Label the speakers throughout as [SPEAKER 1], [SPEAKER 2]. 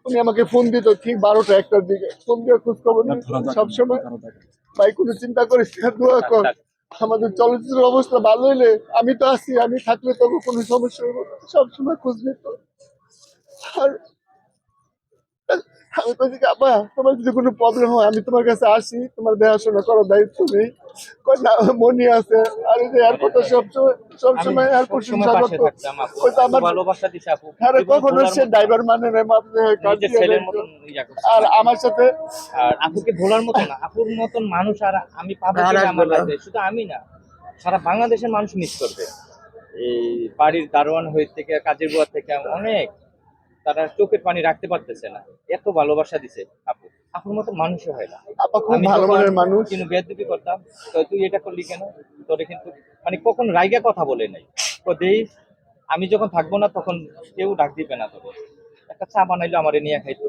[SPEAKER 1] উনি আমাকে ফোন দিত ঠিক 12টা 1টার দিকে, ফোন দিয়ে খোঁজ খবর নিত সবসময়। ভাই কোনো চিন্তা করিস না, দোয়া কর, আমাদের চলচ্চিত্র অবস্থা ভালো হইলে আমি তো আছি, আমি থাকলে তবু কোনো সমস্যা হবে না, সবসময় খোঁজ নিত। আর আমি বলছি কি, আপা তোমার যদি কোনো প্রবলেম হয় আমি তোমার কাছে আসি, তোমার দেখাশোনা করার দায়িত্ব নেই। কই না, মনি আছে, আর এই যে এয়ারপোর্টে সবসময় এয়ারপোর্ট স্বাগত। ওই তো আমার
[SPEAKER 2] ভালোবাসা দিছে আপু,
[SPEAKER 1] হ্যাঁ, কখনো সে ড্রাইভার মানে না,
[SPEAKER 2] নিজের ছেলের মতন ইয়া করছে
[SPEAKER 1] আর
[SPEAKER 2] আমাকে।
[SPEAKER 1] আমার সাথে।
[SPEAKER 2] আর আপুকে ভোলার মতো না, আপুর মতন মানুষ আর আমি পাবো
[SPEAKER 1] আর
[SPEAKER 2] কিনা
[SPEAKER 1] আসবে
[SPEAKER 2] আমার
[SPEAKER 1] না।
[SPEAKER 2] লাইফে, শুধু আমি না, সারা বাংলাদেশের মানুষ মিস করবে। এই বাড়ির দারোয়ান হয়ে থেকে, কাজের বুয়া থেকে অনেক, তারা চোখের পানি রাখতে পারতেছে না, এত ভালোবাসা দিছে আপু। আপুর মতো মানুষই হয় না।
[SPEAKER 1] আপা খুব
[SPEAKER 2] আমি
[SPEAKER 1] ভালো
[SPEAKER 2] যখন
[SPEAKER 1] মনের মানুষ।
[SPEAKER 2] কিন্তু বেয়াদবি করতাম, তো তুই এটা করলি কেন, তোরে কিন্তু মানে কখন রাইগা কথা বলে নাই। তো দেই, আমি যখন থাকবো না তখন কেউ ডাক দিবে না তোরে। একটা চা বানাইলো আমারে নিয়ে খাইতো,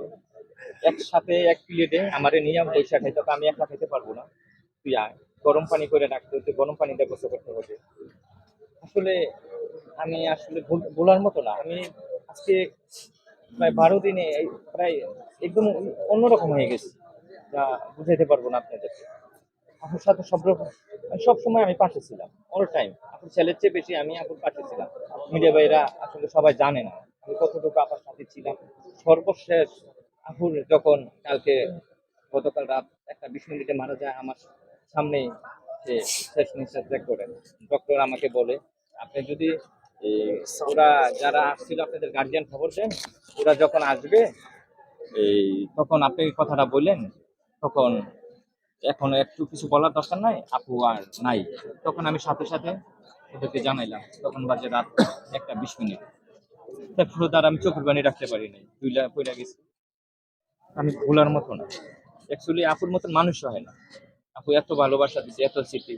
[SPEAKER 2] একসাথে এক প্লেটে আমারে নিয়ে পয়সা খাইতো, তো আমি একা খাইতে পারবো না, তুই আয়। গরম পানি করে রাখতে হতো, গরম পানিটা গোসল করতে হতো। আসলে আমি আসলে ভোলার মতো না। আমি আজকে প্রায় 12 দিনে প্রায় একদম অন্যরকম হয়ে গেছি, যা বুঝাইতে পারবো না আপনাদেরকে। আপুর সাথে সব রকম, সব সময় আমি পাশে ছিলাম, অল টাইম। আপুর ছেলের চেয়ে বেশি আমি আপুর পাশে ছিলাম। মিডিয়া ভাইরা আসলে সবাই জানে না আমি কতটুকু আপার সাথে ছিলাম। সর্বশেষ আপুর যখন কালকে, গতকাল রাত 1টা 20 মিনিটে মারা যায় আমার সামনেই, সে শেষ নিঃশ্বাস ত্যাগ করেন। ডক্টর আমাকে বলে, আপনি যদি এই, ওরা যারা আসছিল আপনাদের গার্জিয়ান খবর দেন, ওরা যখন আসবে এই, তখন আপনি কথাটা বললেন, তখন এখন একটু কিছু বলার দরকার নাই, আপু আর নাই। তখন আমি সাথে সাথে ওদেরকে জানাইলাম, তখন বাজে রাত 1টা 20 মিনিট। তারপরে তার আমি চোখের পানি রাখতে পারি নাই, দুইলা পইরা গেছি। আমি ভোলার মতো না, অ্যাকচুয়ালি আপুর মতন মানুষ হয় না। আপু এত ভালোবাসা দিচ্ছে, এত স্মৃতি।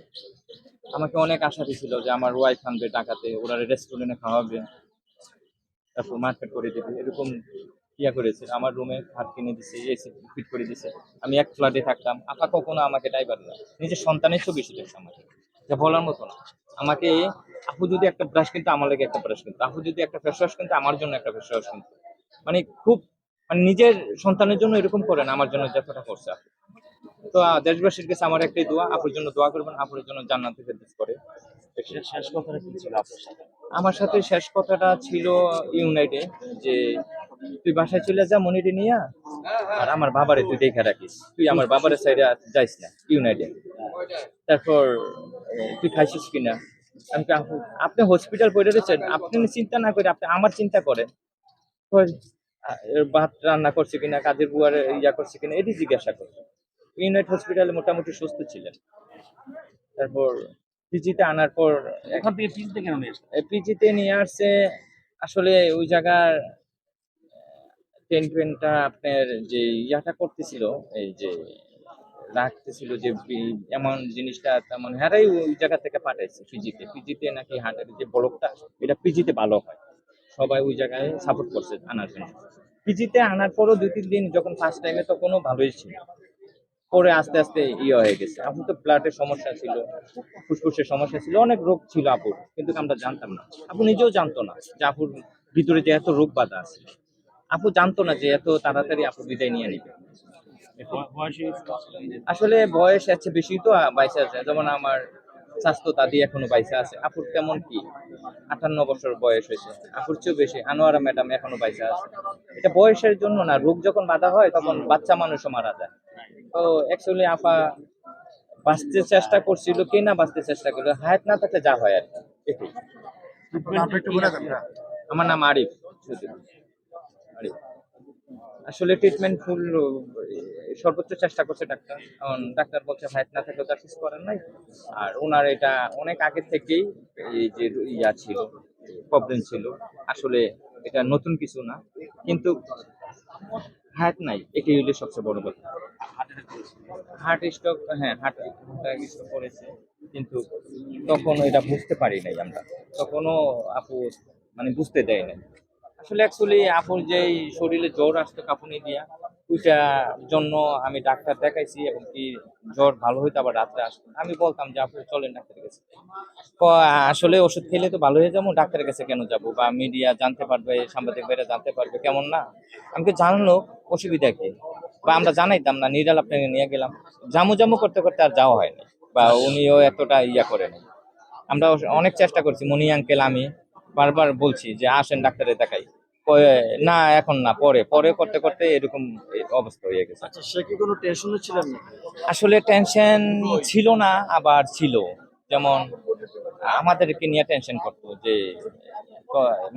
[SPEAKER 2] আমাকে অনেক আশা দিছিল যে আমার ওয়াইফ আনবে টাকাতে, ওরা রেস্টুরেন্টে খাওয়াবে, তারপর মার্কেট করে দেবে, এরকম ইয়া করেছে। আমার রুমে খাট কিনে দিছে, এসি ফিট করে দিছে। আমি এক ফ্ল্যাটে থাকতাম, আপা কখনো আমাকে ড্রাইভার না, নিজের সন্তানের ছবি শিখেছে আমাকে, যা বলার মতো না। আমাকে, আপু যদি একটা ব্রাশ কিনতো আমার লাগে একটা ব্রাশ কিনতো, আপু যদি একটা ফেস ওয়াশ কিনতো আমার জন্য একটা ফেস ওয়াশ কিনতো। মানে খুব, মানে নিজের সন্তানের জন্য এরকম করেন আমার জন্য যতটা করছে আপু। তো দেশবাসীর কাছে আমার একটাই দোয়া, আপুর জন্য দোয়া করবেন, আপুর জন্য জান্নাতে ফেরদৌস করে।
[SPEAKER 3] শেষ কথাটা কি ছিল আপনার সাথে?
[SPEAKER 2] আমার সাথে শেষ কথাটা ছিল ইউনাইটে, যে তুই বাসায় চলে যা মনিরে নিয়া, আর আমার বাবারে তুই দেখে রাখিস, তুই আমার বাবারের সাইডে যাইস না ইউনাইটে। তারপর তুই খাইছিস কিনা। আমি কি, আপনি হসপিটাল পড়ে রয়েছেন, আপনি চিন্তা না করে আপনি আমার চিন্তা করেন। কই, ভাত রান্না করছে কিনা, কাজের বুয়ার ইয়া করছে কিনা, এটি জিজ্ঞাসা করছে। ইউনাইট হসপিটালে মোটামুটি সুস্থ ছিলেন। তারপর পিজিতে আনার পর,
[SPEAKER 3] ওখান থেকে পিজিতে কেন নিয়ে আসলেন?
[SPEAKER 2] পিজিতে নিয়ে আসছে, আসলে ওই জায়গার ট্রিটমেন্টটা আপনার যে ইয়াটা করতেছিল, এই যে রাখতেছিল যে এমন জিনিসটা, তেমন হারাই ওই জায়গা থেকে পাঠাইছে পিজিতে। পিজিতে নাকি হার্টের যে ব্লকটা, এটা পিজিতে ভালো হয়, সবাই ওই জায়গায় সাপোর্ট করছে আনার জন্য। পিজিতে আনার পরও 2-3 দিন যখন ফার্স্ট টাইমে, তখনও ভালোই ছিল। পরে আস্তে আস্তে ইয়ে হয়ে গেছে। আপু তো ব্লাডের সমস্যা ছিল, ফুসফুসের সমস্যা ছিল, অনেক রোগ ছিল আপুর, কিন্তু আমরা জানতাম না। আপু নিজেও জানতো না যে আপুর ভিতরে যে এত রোগ বাধা আছে। আপু জানতো না যে এত তাড়াতাড়ি আপু বিদায় নিয়ে নিবে।
[SPEAKER 3] বয়সে
[SPEAKER 2] আসলে বয়স আছে বেশি তো, বাইসে আছে। যেমন আমার স্বাস্থ্য দাদি এখনো বাইসে আছে, আপুর তেমন কি 58 বছর বয়স হয়েছে, আপুর চেয়েও বেশি। আনোয়ারা ম্যাডাম এখনো বাইসে আছে। এটা বয়সের জন্য না, রোগ যখন বাধা হয় তখন বাচ্চা মানুষও মারা যায়। তো অ্যাকচুয়ালি আপা বাঁচতে চেষ্টা করছিল, কে না বাঁচতে চেষ্টা করলো, হায়াত না থাকলে যা হয় আর কি, এটাই। আমার নাম আরিফ, শুধু আরিফ। আসলে ট্রিটমেন্ট ফুল সর্বোচ্চ চেষ্টা করছে ডাক্তার, কারণ ডাক্তার বলছে হায়াত না থাকলে তার কিছু করার নাই। আর ওনার এটা অনেক আগে থেকেই এই যে ইয়া ছিল, প্রবলেম ছিল। আসলে এটা নতুন কিছু না, কিন্তু হায়াত নাই, এটাই হলো সবচেয়ে বড় কথা। হার্ট স্ট্রোক, হ্যাঁ হার্ট স্ট্রোক করেছে, কিন্তু তখন এটা বুঝতে পারি নাই আমরা, তখনও আপু মানে বুঝতে দেয় নাই। আসলে অ্যাকচুয়ালি আপুর যে শরীরে জ্বর আসতো কাঁপুনি দিয়া, ওইটার জন্য আমি ডাক্তার দেখাইছি এবং কি জ্বর ভালো হইতো আবার রাত্রে আসতো। আমি বলতাম যে আপু চলেন ডাক্তারের কাছে। আসলে ওষুধ খেলে তো ভালো হয়ে যাবো, ডাক্তারের কাছে কেন যাব, বা মিডিয়া জানতে পারবে, সাংবাদিক ভাইরা জানতে পারবে, কেমন না? আমাকে জানলো, অসুবিধা কি? বা আমরা জানাইতাম না, নিরাল আপনাকে নিয়ে গেলাম, জামু জামু করতে করতে আর যাওয়া হয়নি, বা উনিও এতটা ইয়া করেনি। আমরা অনেক চেষ্টা করছি, মনি আঙ্কেল আমি বারবার বলছি যে আসেন ডাক্তারে দেখাই, কয়, না এখন না, পরে পরে করতে করতে এরকম অবস্থা হয়ে গেছে।
[SPEAKER 4] আচ্ছা, সে কি কোনো টেনশনে ছিলেন না?
[SPEAKER 2] আসলে টেনশন ছিল না, আবার ছিল। যেমন আমাদেরকে নিয়ে টেনশন করতো যে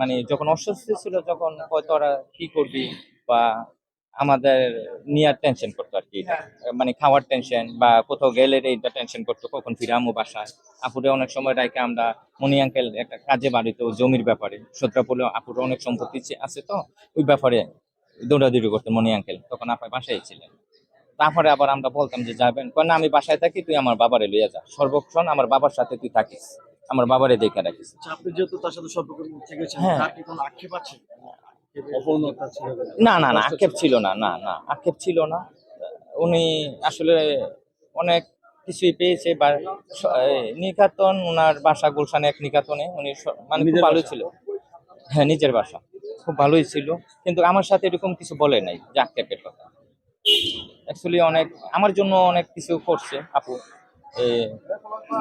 [SPEAKER 2] মানে যখন অসুস্থ ছিল যখন কয় তোরা কি করবি, বা আমাদের নিয়ে টেনশন করতো আর কি। মানে খাওয়ার টেনশন বা কোথাও গেলে এইটা টেনশন করতো, কখন ফিরামো বাসায়। আপুরে অনেক সময় রাইকে আমরা, মনি আঙ্কেল একটা কাজে বাড়িতে জমির ব্যাপারে, সত্রাপুরে আপুরে অনেক সম্পত্তি আছে, তো ওই ব্যাপারে দৌড়াদৌড়ি করতেন মনি আঙ্কেল, তখন আপনি বাসায় ছিলেন। তারপরে আবার আমরা বলতাম যে যাবেন, কয় না আমি বাসায় থাকি, তুই আমার বাবারে লইয়া যা, সর্বক্ষণ আমার বাবার সাথে তুই থাকিস, আমার বাবারে দেখে রাখিস।
[SPEAKER 4] আচ্ছা, আপনি যেহেতু তার সাথে সম্পর্ক থেকেছেন,
[SPEAKER 2] হ্যাঁ।
[SPEAKER 4] তার কি কোনো আক্ষেপ আছে? অপূর্ণতা ছিল কিনা?
[SPEAKER 2] না না না, আক্ষেপ ছিল না, না না, আক্ষেপ ছিল না। উনি আসলে অনেক কিছুই পেয়েছে, বা নিকাতন, ওনার বাসা গুলশানে এক নিকাতনে, উনি মানে খুব
[SPEAKER 4] নিজের
[SPEAKER 2] ভালোই
[SPEAKER 4] বাসা?
[SPEAKER 2] ছিল। হ্যাঁ, নিজের বাসা, খুব ভালোই ছিল। কিন্তু আমার সাথে এরকম কিছু বলে নাই যে আক্ষেপের কথা। অ্যাকচুয়ালি অনেক আমার জন্য অনেক কিছু করছে আপু। এ,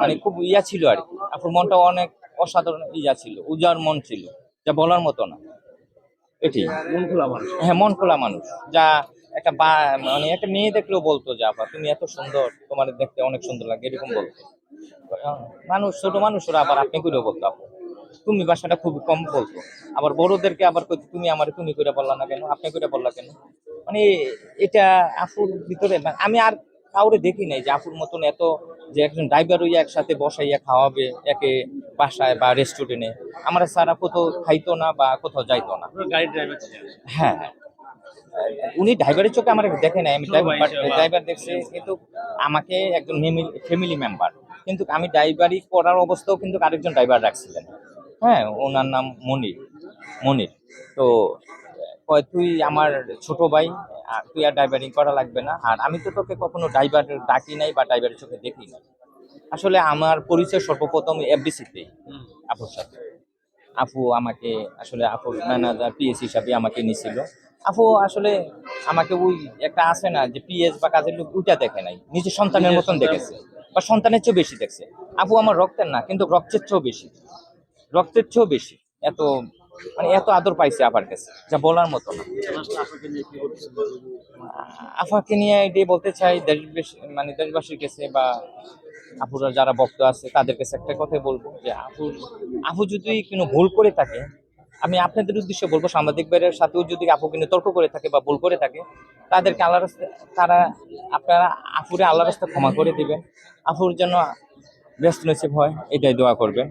[SPEAKER 2] মানে খুব ইয়া ছিল আর কি, আপুর মনটা অনেক অসাধারণ ইয়া ছিল, উজার মন ছিল, যা বলার মতো না। এটি,
[SPEAKER 4] মন খোলা মানুষ।
[SPEAKER 2] হ্যাঁ, মন খোলা মানুষ, যা একটা মানে একটা মেয়ে দেখলেও বলতো যে আপা তুমি এত সুন্দর, তোমার দেখতে অনেক সুন্দর লাগে, এরকম বলতো। মানুষ, ছোট মানুষরা আবার আপনি করেও বলতো আপু, তুমি ভাষাটা খুব কম বলতো। আবার বড়দেরকে আবার কইতো, তুমি আমার তুমি করে বললা না কেন, আপনি করে বললা কেন। মানে এটা আপুর ভিতরে, আমি আর কাউরে দেখি নাই যে আপুর মতন এত, যে একজন ড্রাইভার হইয়া একসাথে বসাইয়া খাওয়াবে একে বাসায় বা রেস্টুরেন্টে। আমরা সারা কোথাও খাইতো না বা কোথাও যাইতো না।
[SPEAKER 3] আপনার গাড়ির ড্রাইভার ছিলেন।
[SPEAKER 2] হ্যাঁ হ্যাঁ, উনি ড্রাইভারের চোখে আমার দেখে নাই, আমি ড্রাইভার দেখছি, কিন্তু আমাকে একজন ফ্যামিলি মেম্বার। কিন্তু আমি ড্রাইভারি করার অবস্থাও কিন্তু আরেকজন ড্রাইভার রাখছিলেন। হ্যাঁ, ওনার নাম মনির। মনির তো কয়, তুই আমার ছোট ভাই, তুই আর ড্রাইভারিং করা লাগবে না, আর আমি তো তোকে কখনো ড্রাইভার ডাকি নাই বা ড্রাইভারের চোখে দেখি নাই। আসলে আমার পরিচয় সর্বপ্রথম এফডিসিতে আপুর সাথে। আপু আমাকে আসলে, আপুর ম্যানেজার পিএস হিসাবে আমাকে নিছিল। আপু আসলে আমাকে ওই একটা আছে না যে পিএস বা কাজের লোক, ওইটা দেখে নাই, নিজের সন্তানের মতন দেখেছে, বা সন্তানের চেয়েও বেশি দেখছে। আপু আমার রক্তের না, কিন্তু রক্তের চেয়েও বেশি, রক্তের চেয়েও বেশি। এত মানে এত আদর পাইছে আপার কাছে, যা বলার মতো না।
[SPEAKER 4] লাস্টে আপনাকে নিয়ে কি বলতেছেন?
[SPEAKER 2] আফাকে নিয়ে এটাই বলতে চাই, মানে দেশবাসীর কাছে বা আপুরা যারা ভক্ত আছে তাদের কাছে একটা কথাই বলবো, যে আপু যদি কোনো ভুল করে থাকে, আমি আপনাদের উদ্দেশ্যে বলবো, সাংবাদিক ভাইয়ের সাথেও যদি আপু কিন্তু তর্ক করে থাকে বা ভুল করে থাকে, তাদেরকে আল্লাহর রাস্তায়, আপনারা আপুরে আল্লাহর রাস্তায় ক্ষমা করে দিবেন, আপুর জন্য ব্যস্ত নসিব হয়, এটাই দোয়া করবেন।